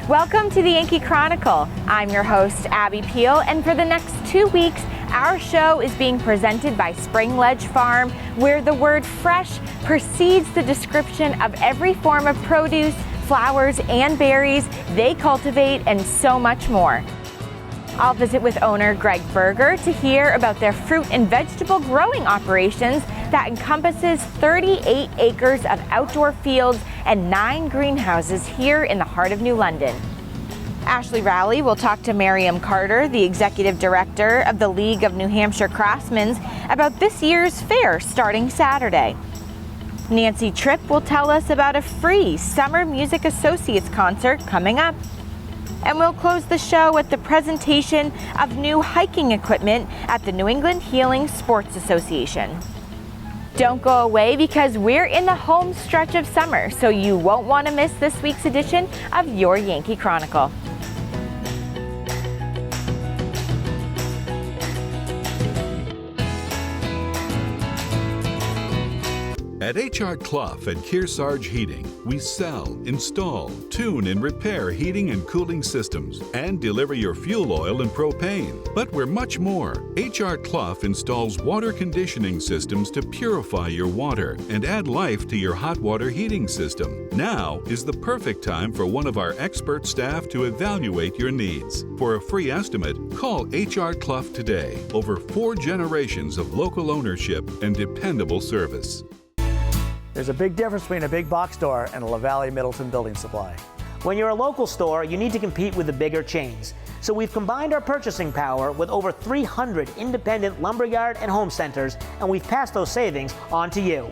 Welcome to the Yankee Chronicle. I'm your host, Abby Peel, and for the next 2 weeks, our show is being presented by Spring Ledge Farm, where the word fresh precedes the description of every form of produce, flowers, and berries they cultivate, and so much more. I'll visit with owner Greg Berger to hear about their fruit and vegetable growing operations that encompasses 38 acres of outdoor fields and 9 greenhouses here in the heart of New London. Ashley Rowley will talk to Miriam Carter, the executive director of the League of New Hampshire Craftsmen, about this year's fair starting Saturday. Nancy Tripp will tell us about a free Summer Music Associates concert coming up. And we'll close the show with the presentation of new hiking equipment at the New England Healing Sports Association. Don't go away because we're in the home stretch of summer, so you won't want to miss this week's edition of your Yankee Chronicle. At H.R. Clough and Kearsarge Heating, we sell, install, tune, and repair heating and cooling systems and deliver your fuel oil and propane. But we're much more. H.R. Clough installs water conditioning systems to purify your water and add life to your hot water heating system. Now is the perfect time for one of our expert staff to evaluate your needs. For a free estimate, call H.R. Clough today. Over 4 generations of local ownership and dependable service. There's a big difference between a big box store and a LaValle Middleton building supply. When you're a local store, you need to compete with the bigger chains. So we've combined our purchasing power with over 300 independent lumberyard and home centers, and we've passed those savings on to you.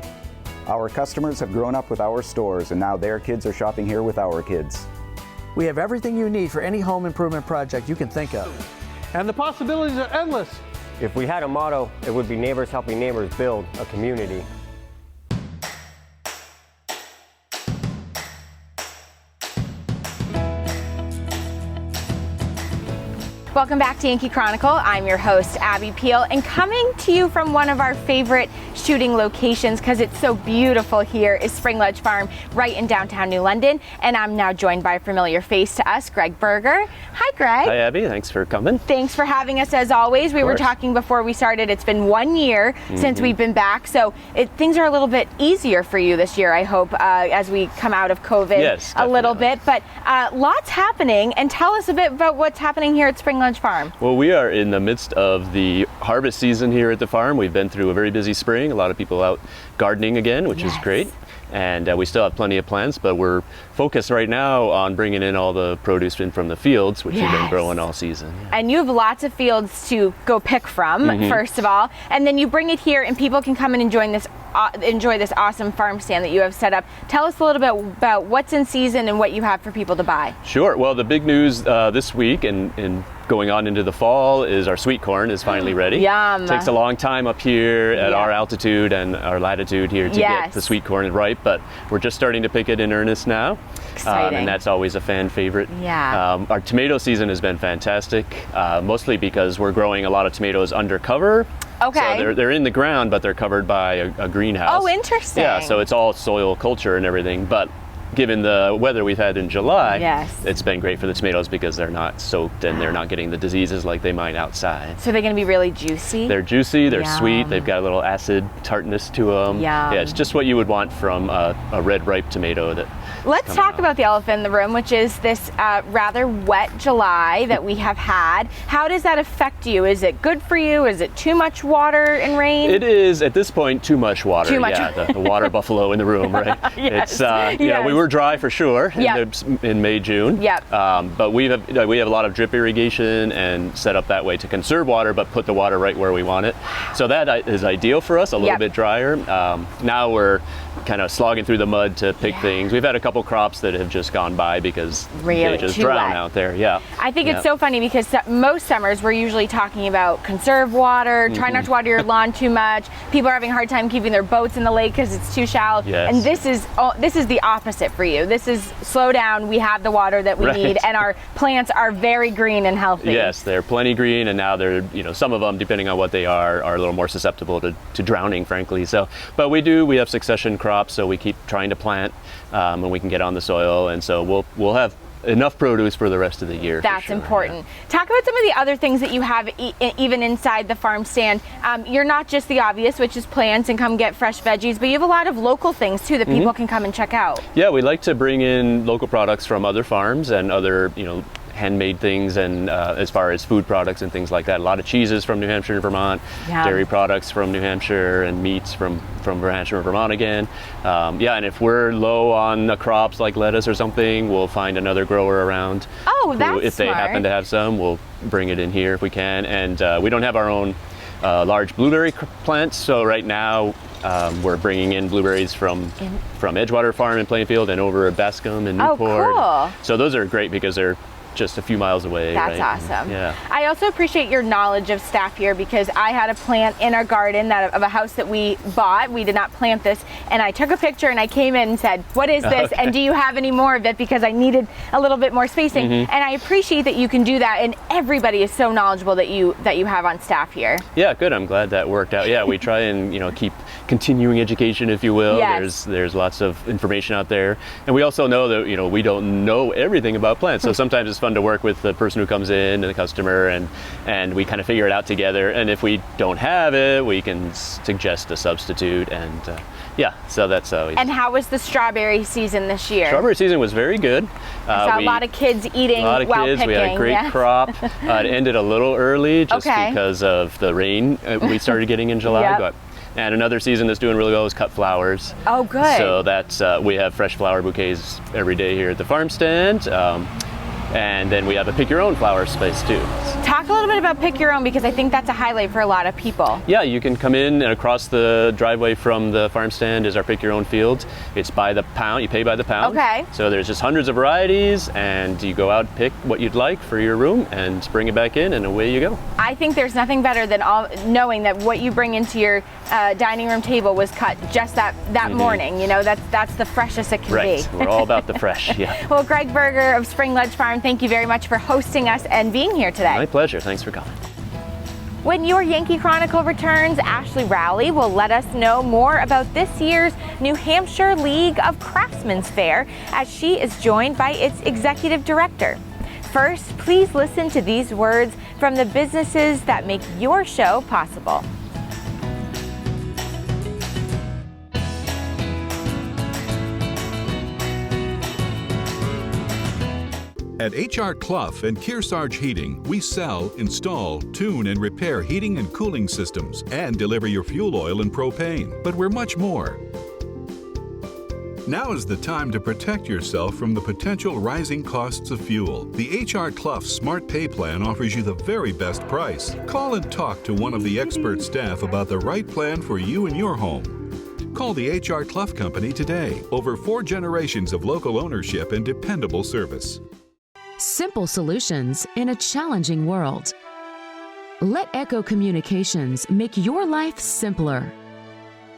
Our customers have grown up with our stores, and now their kids are shopping here with our kids. We have everything you need for any home improvement project you can think of. And the possibilities are endless. If we had a motto, it would be neighbors helping neighbors build a community. Welcome back to Yankee Chronicle. I'm your host, Abby Peel, and coming to you from one of our favorite shooting locations because it's so beautiful here is Spring Ledge Farm right in downtown New London. And I'm now joined by a familiar face to us, Greg Berger. Hi, Greg. Hi, Abby. Thanks for coming. Thanks for having us as always. We were talking before we started. It's been 1 year since we've been back, so things are a little bit easier for you this year, I hope, as we come out of COVID a little bit. But lots happening, and tell us a bit about what's happening here at Spring Ledge Farm. Well, we are in the midst of the harvest season here at the farm. We've been through a very busy spring. A lot of people out gardening again, which is great. And we still have plenty of plants, but we're focused right now on bringing in all the produce in from the fields, which we've been growing all season. And you have lots of fields to go pick from, first of all, and then you bring it here and people can come and enjoy this awesome farm stand that you have set up. Tell us a little bit about what's in season and what you have for people to buy. Sure. Well, the big news this week and going on into the fall is our sweet corn is finally ready. Yum. It takes a long time up here at our altitude and our latitude here to get the sweet corn ripe, but we're just starting to pick it in earnest now. Exciting. And that's always a fan favorite. Yeah. Our tomato season has been fantastic, mostly because we're growing a lot of tomatoes under cover. Okay. So they're in the ground, but they're covered by a greenhouse. Oh, interesting. Yeah, so it's all soil culture and everything, but given the weather we've had in July, it's been great for the tomatoes because they're not soaked and they're not getting the diseases like they might outside. So they're going to be really juicy? They're juicy, they're sweet, they've got a little acid tartness to them. Yeah, it's just what you would want from a red ripe tomato. Let's talk about the elephant in the room, which is this rather wet July that we have had. How does that affect you? Is it good for you? Is it too much water and rain? It is, at this point, too much water. Too much. Yeah, the water buffalo in the room, right? It's, you know, we were dry for sure in May, June. But we have a lot of drip irrigation and set up that way to conserve water, but put the water right where we want it. So that is ideal for us, a little bit drier. Now we're kind of slogging through the mud to pick things. We've had a couple crops that have just gone by because they just drown out there. Yeah. I think it's so funny because most summers we're usually talking about conserve water, try not to water your lawn too much. People are having a hard time keeping their boats in the lake because it's too shallow. And this is the opposite for you. This is slow down. We have the water that we need, and our plants are very green and healthy. Yes, they're plenty green, and now they're, you know, some of them, depending on what they are a little more susceptible to drowning, frankly. So, but we have succession crops, so we keep trying to plant when we can get on the soil, and so we'll have enough produce for the rest of the year. That's important. Talk about some of the other things that you have even inside the farm stand. You're not just the obvious, which is plants and come get fresh veggies, but you have a lot of local things too that people can come and check out. Yeah, we like to bring in local products from other farms and other, handmade things, and as far as food products and things like that. A lot of cheeses from New Hampshire and Vermont, dairy products from New Hampshire, and meats from New Hampshire and Vermont again. And if we're low on the crops like lettuce or something, we'll find another grower around. Oh, that's if they happen to have some, we'll bring it in here if we can. And we don't have our own large blueberry plants, so right now we're bringing in blueberries from Edgewater Farm in Plainfield and over at Bascom and Newport. Oh, cool. So those are great because they're just a few miles away. That's awesome. Yeah. I also appreciate your knowledge of staff here, because I had a plant in our garden of a house that we bought. We did not plant this, and I took a picture and I came in and said, what is this? And do you have any more of it? Because I needed a little bit more spacing. And I appreciate that you can do that, and everybody is so knowledgeable that you have on staff here. Yeah, good. I'm glad that worked out. Yeah, we try and keep continuing education, if you will. Yes. There's lots of information out there, and we also know that we don't know everything about plants. So sometimes it's fun to work with the person who comes in and the customer, and we kind of figure it out together. And if we don't have it, we can suggest a substitute. And so that's always. And how was the strawberry season this year? Strawberry season was very good. I saw a lot of kids eating while picking. We had a great crop. It ended a little early just because of the rain we started getting in July. And another season that's doing really well is cut flowers. Oh, good. So that's we have fresh flower bouquets every day here at the farm stand. And then we have a pick your own flower space too. Talk a little bit about pick your own, because I think that's a highlight for a lot of people. Yeah, you can come in, and across the driveway from the farm stand is our pick your own field. It's by the pound, you pay by the pound. Okay. So there's just hundreds of varieties, and you go out, pick what you'd like for your room and bring it back in, and away you go. I think there's nothing better than knowing that what you bring into your dining room table was cut just that morning. That's the freshest it can be. Right, we're all about the fresh, yeah. Well, Greg Berger of Spring Ledge Farm, thank you very much for hosting us and being here today. My pleasure, thanks for coming. When your Yankee Chronicle returns, Ashley Rowley will let us know more about this year's New Hampshire League of Craftsmen's Fair, as she is joined by its executive director. First, please listen to these words from the businesses that make your show possible. At H.R. Clough and Kearsarge Heating, we sell, install, tune, and repair heating and cooling systems and deliver your fuel oil and propane. But we're much more. Now is the time to protect yourself from the potential rising costs of fuel. The H.R. Clough Smart Pay Plan offers you the very best price. Call and talk to one of the expert staff about the right plan for you and your home. Call the H.R. Clough Company today. Over 4 generations of local ownership and dependable service. Simple solutions in a challenging world. Let Echo Communications make your life simpler.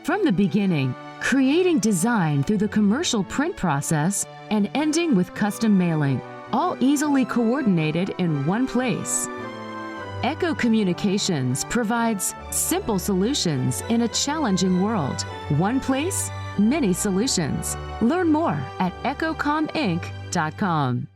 From the beginning, creating design through the commercial print process and ending with custom mailing, all easily coordinated in one place. Echo Communications provides simple solutions in a challenging world. One place, many solutions. Learn more at echocominc.com.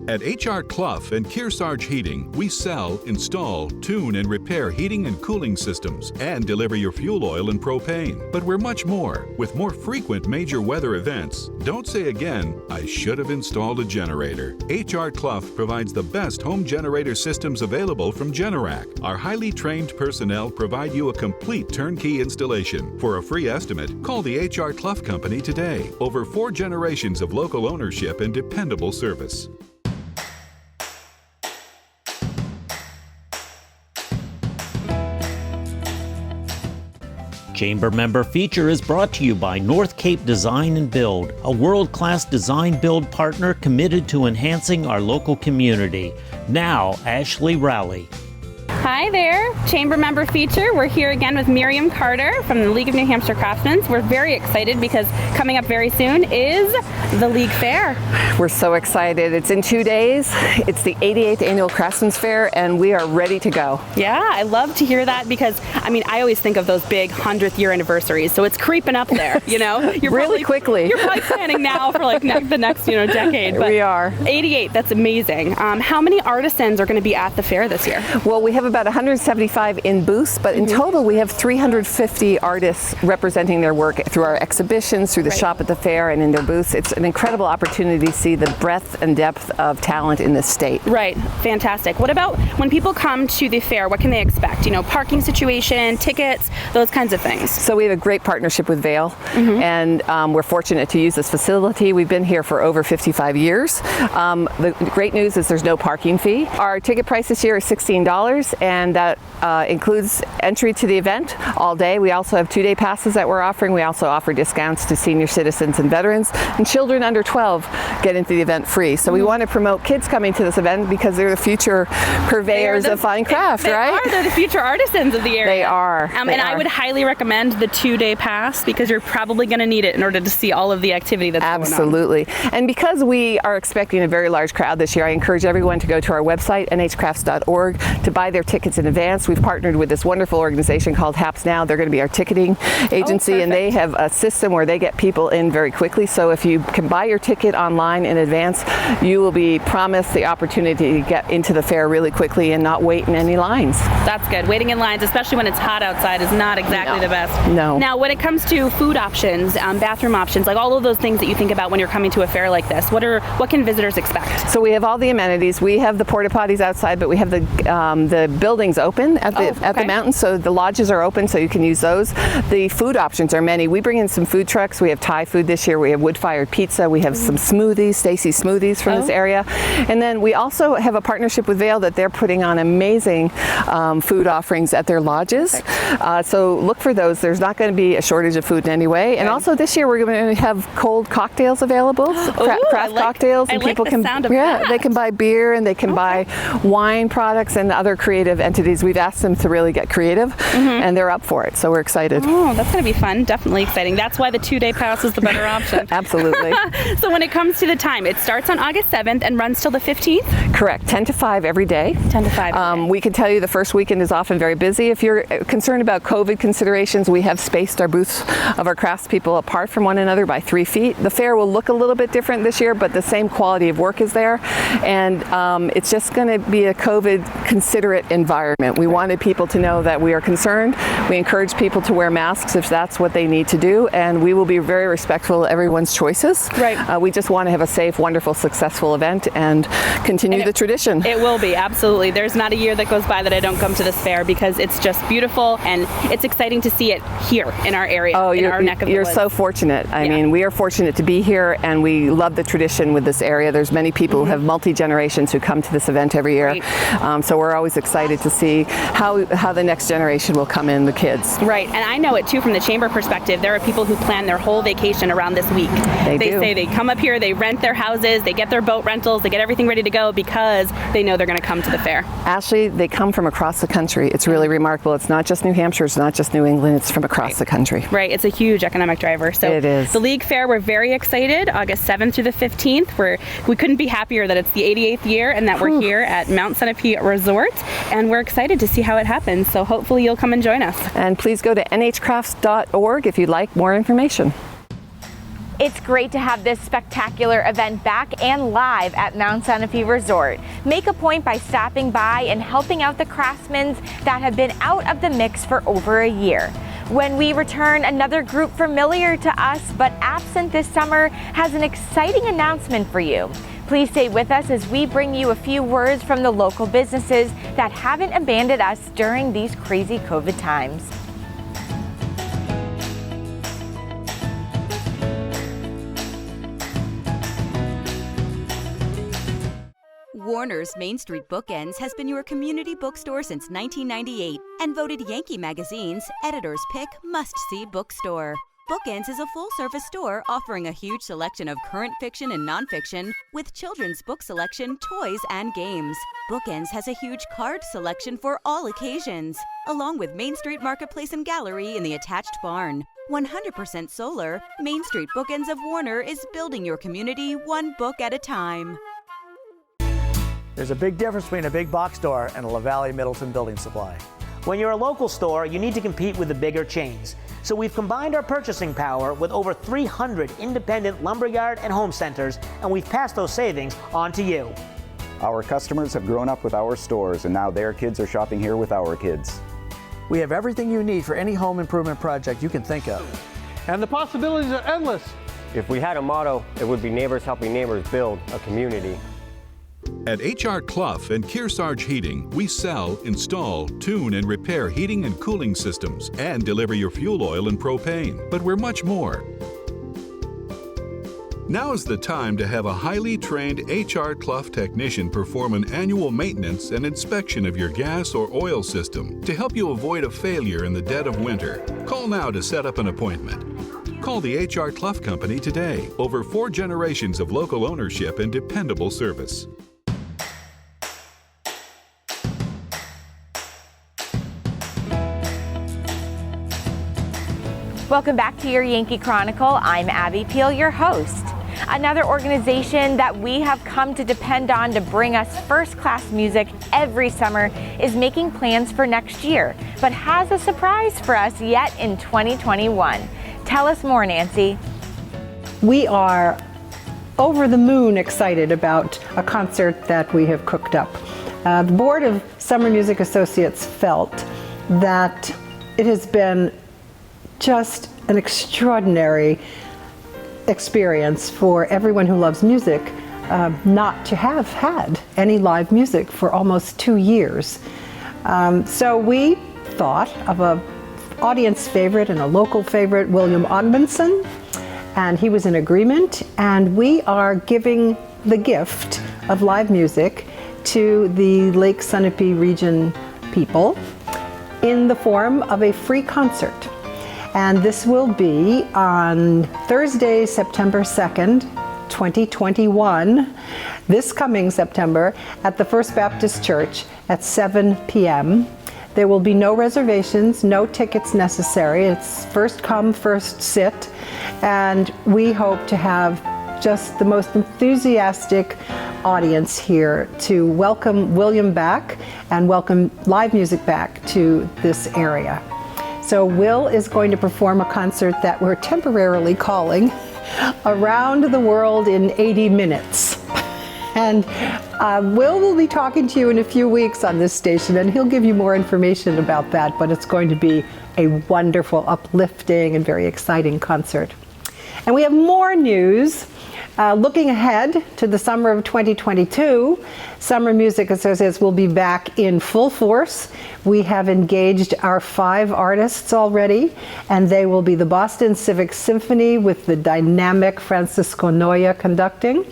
At H.R. Clough and Kearsarge Heating, we sell, install, tune, and repair heating and cooling systems and deliver your fuel oil and propane. But we're much more. With more frequent major weather events, don't say again, I should have installed a generator. H.R. Clough provides the best home generator systems available from Generac. Our highly trained personnel provide you a complete turnkey installation. For a free estimate, call the H.R. Clough Company today. Over 4 generations of local ownership and dependable service. Chamber Member Feature is brought to you by North Cape Design and Build, a world-class design build partner committed to enhancing our local community. Now, Ashley Rowley. Hi there, Chamber Member Feature. We're here again with Miriam Carter from the League of New Hampshire Craftsmen. We're very excited because coming up very soon is the League Fair. We're so excited. It's in 2 days. It's the 88th Annual Craftsman's Fair, and we are ready to go. Yeah, I love to hear that because, I mean, I always think of those big 100th year anniversaries, so it's creeping up there, you know? You're really quickly. You're probably planning now for like the next, decade. But we are. 88, that's amazing. How many artisans are going to be at the fair this year? Well, we have about 175 in booths, but in total we have 350 artists representing their work through our exhibitions, through the shop at the fair, and in their booths. It's an incredible opportunity to see the breadth and depth of talent in this state. Right, fantastic. What about when people come to the fair, what can they expect? Parking situation, tickets, those kinds of things. So we have a great partnership with Vail, and we're fortunate to use this facility. We've been here for over 55 years. The great news is there's no parking fee. Our ticket price this year is $16, and that includes entry to the event all day. We also have 2-day passes that we're offering. We also offer discounts to senior citizens and veterans, and children under 12 get into the event free. So we want to promote kids coming to this event because they're the future purveyors of fine craft, right? They're the future artisans of the area. They are. I would highly recommend the 2-day pass because you're probably going to need it in order to see all of the activity that's going on. Absolutely. And because we are expecting a very large crowd this year, I encourage everyone to go to our website, nhcrafts.org, to buy their tickets in advance. We've partnered with this wonderful organization called Haps Now. They're going to be our ticketing agency, and they have a system where they get people in very quickly. So if you can buy your ticket online in advance, you will be promised the opportunity to get into the fair really quickly and not wait in any lines. That's good. Waiting in lines, especially when it's hot outside, is not exactly the best. No. Now, when it comes to food options, bathroom options, like all of those things that you think about when you're coming to a fair like this, what can visitors expect? So we have all the amenities. We have the porta potties outside, but we have the buildings open at the mountain, so the lodges are open, so you can use those. The food options are many. We bring in some food trucks. We have Thai food this year. We have wood-fired pizza. We have some smoothies, Stacy smoothies from this area, and then we also have a partnership with Vail that they're putting on amazing food offerings at their lodges. So look for those. There's not going to be a shortage of food in any way. And also this year we're going to have cold cocktails available, craft cocktails, and people can they can buy beer and they can buy wine products and other creative entities. We've asked them to really get creative, and they're up for it. So we're excited. Oh, that's going to be fun. Definitely exciting. That's why the 2-day pass is the better option. Absolutely. So when it comes to the time, it starts on August 7th and runs till the 15th? Correct. 10 to 5 every day. 10 to 5. We can tell you the first weekend is often very busy. If you're concerned about COVID considerations, we have spaced our booths of our craftspeople apart from one another by 3 feet. The fair will look a little bit different this year, but the same quality of work is there. And it's just going to be a COVID considerate environment. We wanted people to know that we are concerned. We encourage people to wear masks if that's what they need to do, and we will be very respectful of everyone's choices. Right. We just want to have a safe, wonderful, successful event and continue the tradition. It will be, absolutely. There's not a year that goes by that I don't come to this fair because it's just beautiful and it's exciting to see it here in our area, in our neck of the woods. You're so fortunate. I mean, we are fortunate to be here, and we love the tradition with this area. There's many people who have multi-generations who come to this event every year. So we're always excited to see how the next generation will come in, the kids. Right, and I know it too from the chamber perspective. There are people who plan their whole vacation around this week. They say they come up here, they rent their houses, they get their boat rentals, they get everything ready to go because they know they're going to come to the fair. Ashley, they come from across the country. It's really remarkable. It's not just New Hampshire, it's not just New England, it's from across the country. Right, it's a huge economic driver. So it is. The League Fair, we're very excited. August 7th through the 15th. We couldn't be happier that it's the 88th year and that we're here at Mount Sunapee Resort, and we're excited to see how it happens. So hopefully you'll come and join us. And please go to nhcrafts.org if you'd like more information. It's great to have this spectacular event back and live at Mount Sunapee Resort. Make a point by stopping by and helping out the craftsmen that have been out of the mix for over a year. When we return, another group familiar to us but absent this summer has an exciting announcement for you. Please stay with us as we bring you a few words from the local businesses that haven't abandoned us during these crazy COVID times. Warner's Main Street Bookends has been your community bookstore since 1998 and voted Yankee Magazine's Editor's Pick must-see bookstore. Bookends is a full-service store offering a huge selection of current fiction and nonfiction with children's book selection, toys, and games. Bookends has a huge card selection for all occasions, along with Main Street Marketplace and Gallery in the attached barn. 100% solar, Main Street Bookends of Warner is building your community one book at a time. There's a big difference between a big box store and a LaValle Middleton building supply. When you're a local store, you need to compete with the bigger chains. So we've combined our purchasing power with over 300 independent lumberyard and home centers, and we've passed those savings on to you. Our customers have grown up with our stores, and now their kids are shopping here with our kids. We have everything you need for any home improvement project you can think of. And the possibilities are endless. If we had a motto, it would be neighbors helping neighbors build a community. At H.R. Clough and Kearsarge Heating, we sell, install, tune, and repair heating and cooling systems and deliver your fuel oil and propane. But we're much more. Now is the time to have a highly trained H.R. Clough technician perform an annual maintenance and inspection of your gas or oil system to help you avoid a failure in the dead of winter. Call now to set up an appointment. Call the H.R. Clough Company today. Over 4 generations of local ownership and dependable service. Welcome back to your Yankee Chronicle. I'm Abby Peel, your host. Another organization that we have come to depend on to bring us first-class music every summer is making plans for next year, but has a surprise for us yet in 2021. Tell us more, Nancy. We are over the moon excited about a concert that we have cooked up. The Board of Summer Music Associates felt that it has been just an extraordinary experience for everyone who loves music not to have had any live music for almost 2 years. So we thought of an audience favorite and a local favorite, William Ogmanson, and he was in agreement, and we are giving the gift of live music to the Lake Sunapee region people in the form of a free concert. And this will be on Thursday, September 2nd, 2021, this coming September, at the First Baptist Church at 7 p.m. There will be no reservations, no tickets necessary. It's first come, first sit. And we hope to have just the most enthusiastic audience here to welcome William back and welcome live music back to this area. So Will is going to perform a concert that we're temporarily calling Around the World in 80 Minutes. And Will be talking to you in a few weeks on this station, and he'll give you more information about that, but it's going to be a wonderful, uplifting, and very exciting concert. And we have more news. Looking ahead to the summer of 2022, Summer Music Associates will be back in full force. We have engaged our 5 artists already, and they will be the Boston Civic Symphony with the dynamic Francisco Moyer conducting.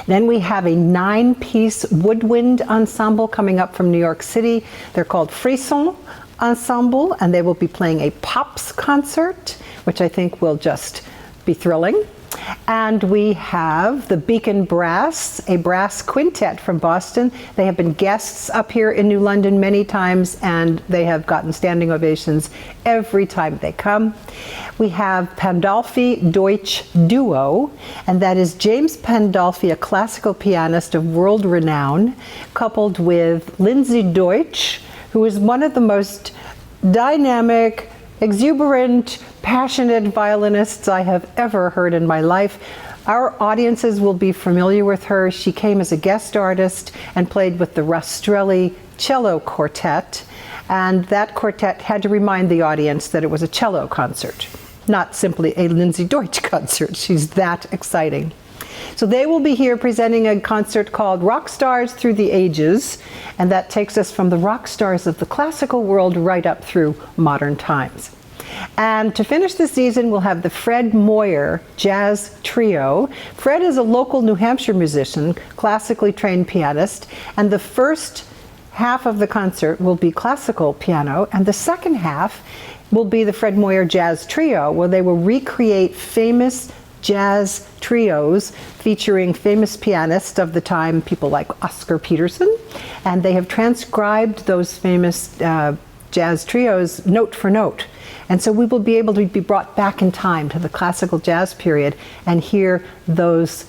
Then we have a 9-piece woodwind ensemble coming up from New York City. They're called Frisson Ensemble, and they will be playing a Pops concert, which I think will just be thrilling. And we have the Beacon Brass, a brass quintet from Boston. They have been guests up here in New London many times, and they have gotten standing ovations every time they come. We have Pandolfi Deutsch Duo, and that is James Pandolfi, a classical pianist of world renown, coupled with Lindsay Deutsch, who is one of the most dynamic, exuberant, passionate violinists I have ever heard in my life. Our audiences will be familiar with her. She came as a guest artist and played with the Rastrelli Cello Quartet, and that quartet had to remind the audience that it was a cello concert, not simply a Lindsay Deutsch concert. She's that exciting. So they will be here presenting a concert called Rock Stars Through the Ages, and that takes us from the rock stars of the classical world right up through modern times. And to finish the season, we'll have the Fred Moyer Jazz Trio. Fred is a local New Hampshire musician, classically trained pianist, and the first half of the concert will be classical piano, and the second half will be the Fred Moyer Jazz Trio, where they will recreate famous jazz trios featuring famous pianists of the time, people like Oscar Peterson, and they have transcribed those famous jazz trios note for note. And so we will be able to be brought back in time to the classical jazz period and hear those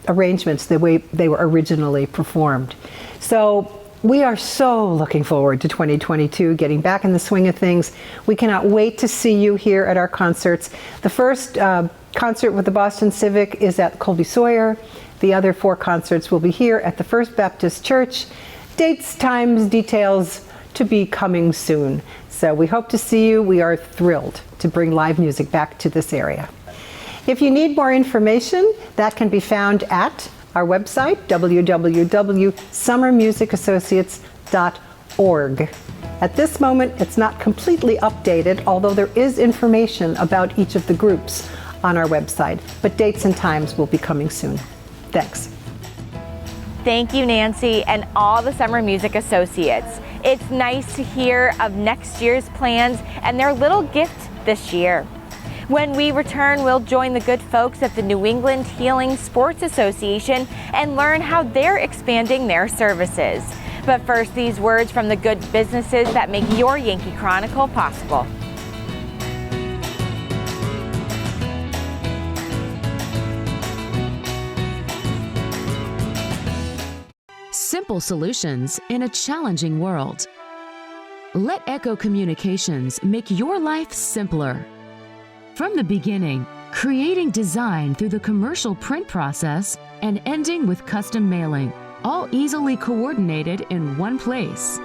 arrangements the way they were originally performed. So we are so looking forward to 2022, getting back in the swing of things. We cannot wait to see you here at our concerts. The first concert with the Boston Civic is at Colby Sawyer. The other 4 concerts will be here at the First Baptist Church. Dates, times, details to be coming soon. So we hope to see you. We are thrilled to bring live music back to this area. If you need more information, that can be found at our website, www.summermusicassociates.org. At this moment, it's not completely updated, although there is information about each of the groups on our website, but dates and times will be coming soon. Thanks. Thank you, Nancy, and all the Summer Music Associates. It's nice to hear of next year's plans and their little gift this year. When we return, we'll join the good folks at the New England Healing Sports Association and learn how they're expanding their services. But first, these words from the good businesses that make your Yankee Chronicle possible. Simple solutions in a challenging world. Let Echo Communications make your life simpler. From the beginning, creating design through the commercial print process and ending with custom mailing, all easily coordinated in one place.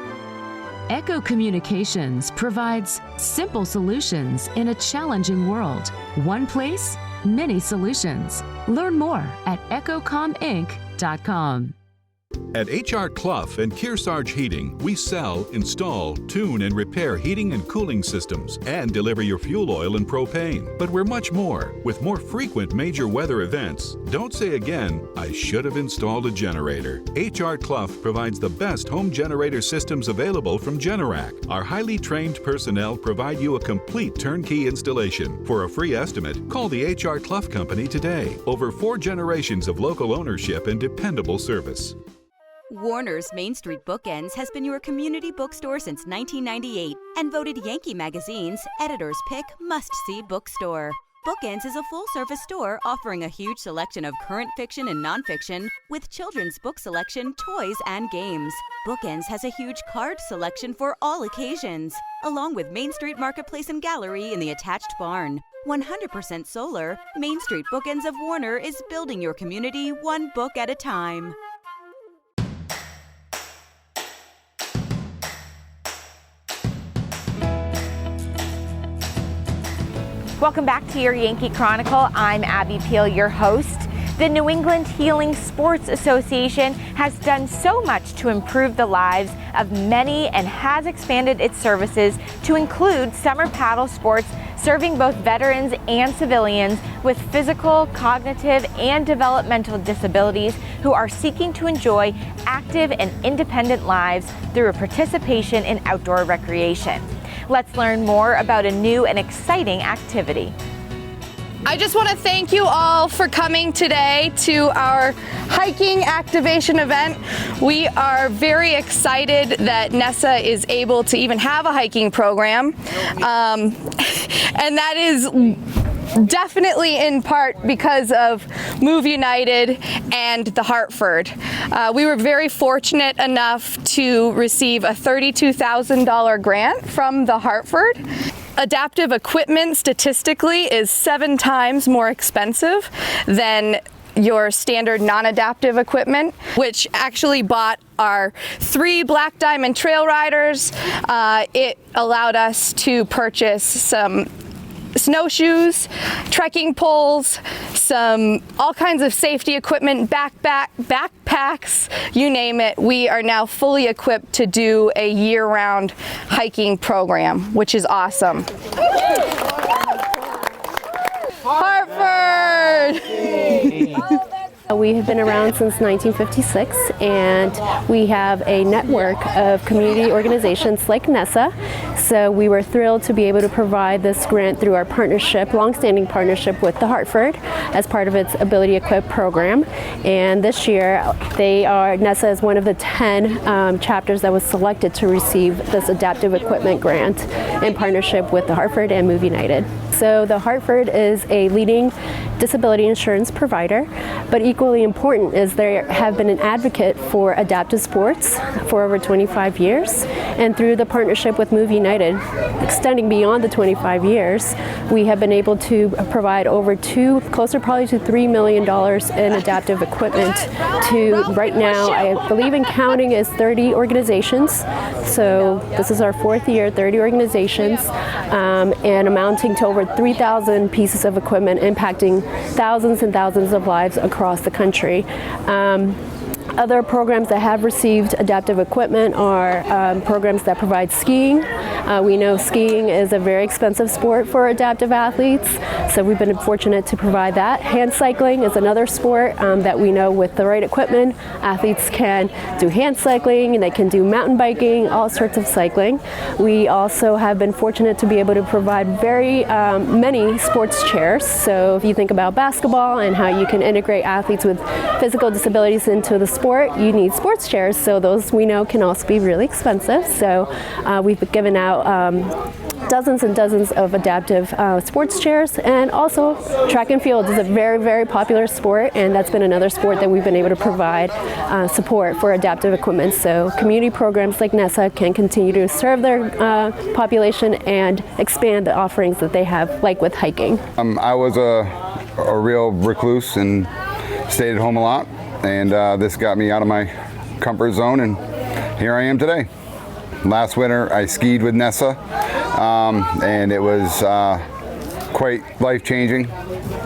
Echo Communications provides simple solutions in a challenging world. One place, many solutions. Learn more at echocominc.com. At H.R. Clough and Kearsarge Heating, we sell, install, tune, and repair heating and cooling systems and deliver your fuel oil and propane. But we're much more. With more frequent major weather events, don't say again, I should have installed a generator. H.R. Clough provides the best home generator systems available from Generac. Our highly trained personnel provide you a complete turnkey installation. For a free estimate, call the H.R. Clough Company today. Over 4 generations of local ownership and dependable service. Warner's Main Street Bookends has been your community bookstore since 1998 and voted Yankee Magazine's Editor's Pick Must-See Bookstore. Bookends is a full-service store offering a huge selection of current fiction and nonfiction with children's book selection, toys, and games. Bookends has a huge card selection for all occasions, along with Main Street Marketplace and Gallery in the attached barn. 100% solar, Main Street Bookends of Warner is building your community one book at a time. Welcome back to your Yankee Chronicle. I'm Abby Peel, your host. The New England Healing Sports Association has done so much to improve the lives of many and has expanded its services to include summer paddle sports, serving both veterans and civilians with physical, cognitive, and developmental disabilities who are seeking to enjoy active and independent lives through a participation in outdoor recreation. Let's learn more about a new and exciting activity. I just want to thank you all for coming today to our hiking activation event. We are very excited that NESA is able to even have a hiking program, and that is definitely in part because of Move United and the Hartford. We were very fortunate enough to receive a $32,000 grant from the Hartford. Adaptive equipment statistically is 7 times more expensive than your standard non-adaptive equipment, which actually bought our 3 Black Diamond Trail Riders. It allowed us to purchase some snowshoes, trekking poles, all kinds of safety equipment, backpacks, you name it. We are now fully equipped to do a year-round hiking program, which is awesome. Hartford! We have been around since 1956, and we have a network of community organizations like NESA. So we were thrilled to be able to provide this grant through our partnership, longstanding partnership with the Hartford as part of its Ability Equip program. And this year, NESA is one of the 10 chapters that was selected to receive this adaptive equipment grant in partnership with the Hartford and Move United. So the Hartford is a leading disability insurance provider, but equally important is they have been an advocate for adaptive sports for over 25 years. And through the partnership with Move United, extending beyond the 25 years, we have been able to provide over closer probably to $3 million in adaptive equipment to right now, I believe in counting, is 30 organizations. So this is our 4th year, 30 organizations, and amounting to over 3,000 pieces of equipment impacting thousands and thousands of lives across the country. Other programs that have received adaptive equipment are programs that provide skiing. We know skiing is a very expensive sport for adaptive athletes, so we've been fortunate to provide that. Hand cycling is another sport that we know with the right equipment, athletes can do hand cycling, and they can do mountain biking, all sorts of cycling. We also have been fortunate to be able to provide very many sports chairs. So if you think about basketball and how you can integrate athletes with physical disabilities into the sport, you need sports chairs, so those we know can also be really expensive. So we've given out dozens and dozens of adaptive sports chairs, and also track and field is a very, very popular sport, and that's been another sport that we've been able to provide support for adaptive equipment. So community programs like NESA can continue to serve their population and expand the offerings that they have, like with hiking. I was a real recluse and stayed at home a lot, and this got me out of my comfort zone, and here I am today. Last winter I skied with NESA, and it was quite life-changing.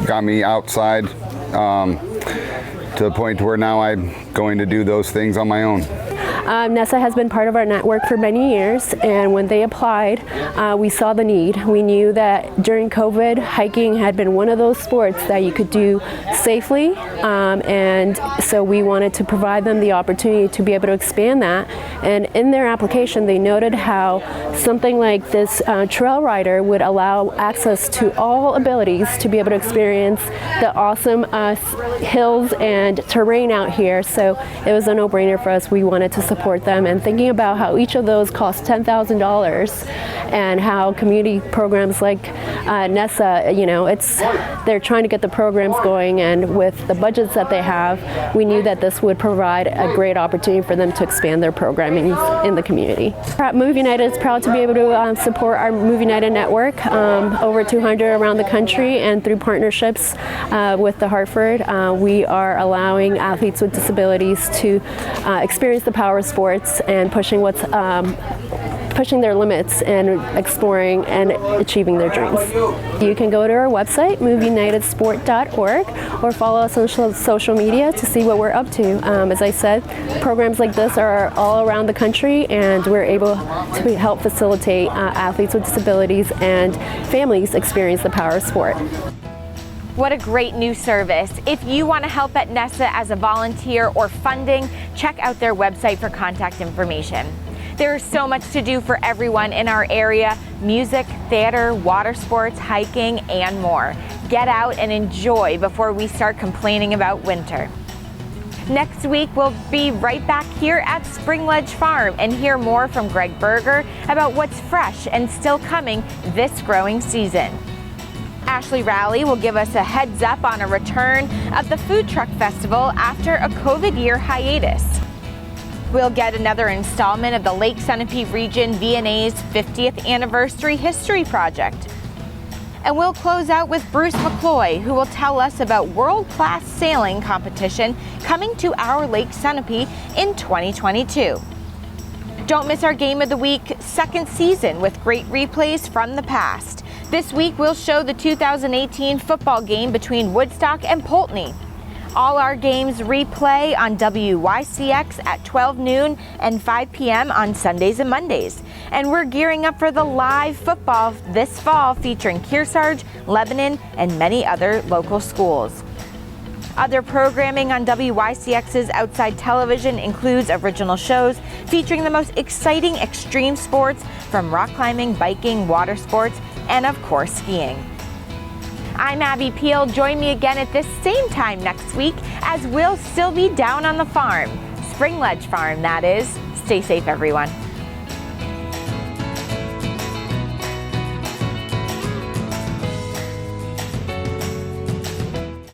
Got me outside to the point where now I'm going to do those things on my own. NESA has been part of our network for many years, and when they applied, we saw the need. We knew that during COVID, hiking had been one of those sports that you could do safely, and so we wanted to provide them the opportunity to be able to expand that. And in their application, they noted how something like this trail rider would allow access to all abilities to be able to experience the awesome hills and terrain out here. So it was a no-brainer for us. We wanted to support them, and thinking about how each of those costs $10,000, and how community programs like NESA, they're trying to get the programs going, and with the budgets that they have, we knew that this would provide a great opportunity for them to expand their programming in the community. Move United is proud to be able to support our Move United network, over 200 around the country, and through partnerships with the Hartford, we are allowing athletes with disabilities to experience the power of sports and pushing their limits and exploring and achieving their dreams. You can go to our website, moveunitedsport.org, or follow us on social media to see what we're up to. As I said, programs like this are all around the country, and we're able to help facilitate athletes with disabilities and families experience the power of sport. What a great new service. If you want to help at NESA as a volunteer or funding, check out their website for contact information. There is so much to do for everyone in our area: music, theater, water sports, hiking, and more. Get out and enjoy before we start complaining about winter. Next week, we'll be right back here at Spring Ledge Farm and hear more from Greg Berger about what's fresh and still coming this growing season. Ashley Rowley will give us a heads up on a return of the Food Truck Festival after a COVID year hiatus. We'll get another installment of the Lake Sunapee Region V&A's 50th Anniversary History Project. And we'll close out with Bruce McCloy, who will tell us about world-class sailing competition coming to our Lake Sunapee in 2022. Don't miss our Game of the Week second season with great replays from the past. This week we'll show the 2018 football game between Woodstock and Poultney. All our games replay on WYCX at 12 noon and 5 p.m. on Sundays and Mondays. And we're gearing up for the live football this fall featuring Kearsarge, Lebanon, and many other local schools. Other programming on WYCX's Outside Television includes original shows featuring the most exciting extreme sports from rock climbing, biking, water sports, and of course skiing. I'm Abby Peel. Join me again at this same time next week as we'll still be down on the farm. Spring Ledge Farm, that is. Stay safe, everyone.